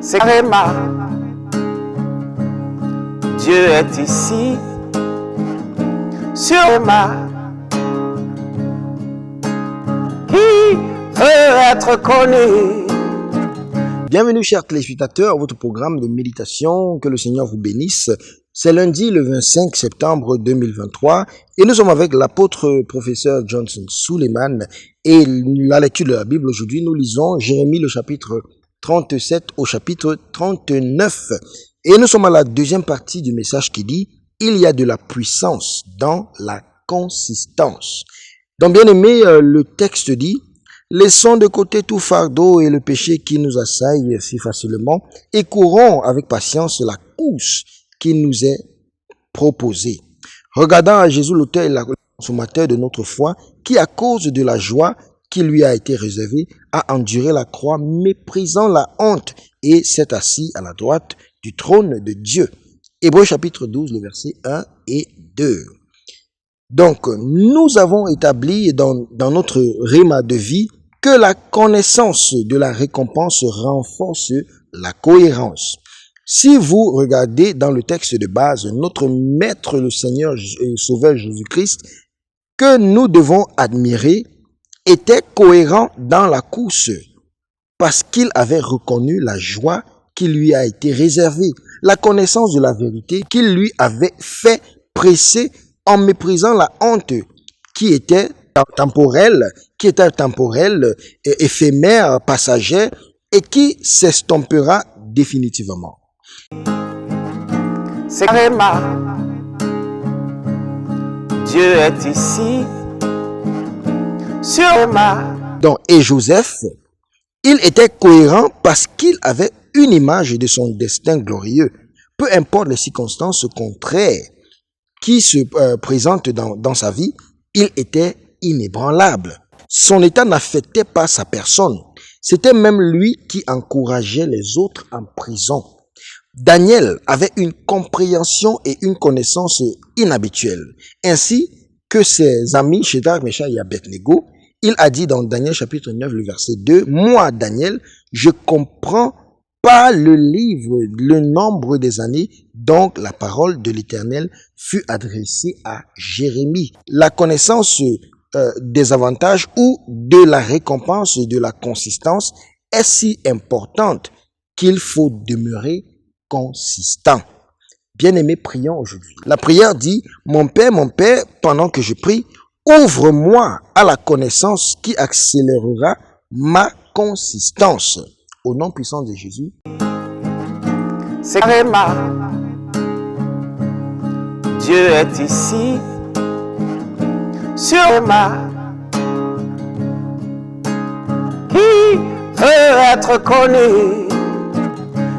c'est Réma. Dieu est ici, sur Réma. Qui veut être connu? Bienvenue chers téléspectateurs à votre programme de méditation, que le Seigneur vous bénisse. C'est lundi le 25 septembre 2023 et nous sommes avec l'apôtre professeur Johnson Suleiman et la lecture de la Bible. Aujourd'hui nous lisons Jérémie le chapitre 37 au chapitre 39 et nous sommes à la deuxième partie du message qui dit « Il y a de la puissance dans la consistance ». Donc bien aimé, le texte dit « Laissons de côté tout fardeau et le péché qui nous assaille si facilement et courons avec patience la course qui nous est proposée. Regardant à Jésus l'auteur et le consommateur de notre foi, qui à cause de la joie qui lui a été réservée, a enduré la croix, méprisant la honte, et s'est assis à la droite du trône de Dieu. » Hébreux chapitre 12, le verset 1 et 2. Donc, nous avons établi dans notre rhéma de vie que la connaissance de la récompense renforce la cohérence. Si vous regardez dans le texte de base, notre Maître, le Seigneur et Sauveur Jésus-Christ, que nous devons admirer, était cohérent dans la course parce qu'il avait reconnu la joie qui lui a été réservée, la connaissance de la vérité qu'il lui avait fait presser en méprisant la honte qui était temporelle, éphémère, passagère et qui s'estompera définitivement. C'est Réma. Dieu est ici, sur Réma. Donc, et Joseph, il était cohérent parce qu'il avait une image de son destin glorieux. Peu importe les circonstances contraires qui se présentent dans sa vie, il était inébranlable. Son état n'affectait pas sa personne. C'était même lui qui encourageait les autres en prison. Daniel avait une compréhension et une connaissance inhabituelles, ainsi que ses amis Shadrach, Meshach et Abednego. Il a dit dans Daniel chapitre 9, le verset 2, « Moi, Daniel, je comprends pas le livre, le nombre des années, donc la parole de l'Éternel fut adressée à Jérémie. » La connaissance des avantages ou de la récompense de la consistance est si importante qu'il faut demeurer consistant. Bien-aimés, prions aujourd'hui. La prière dit, mon Père, pendant que je prie, ouvre-moi à la connaissance qui accélérera ma consistance. Au nom puissant de Jésus. C'est Réma. Dieu est ici, sur Réma. Qui veut être connu?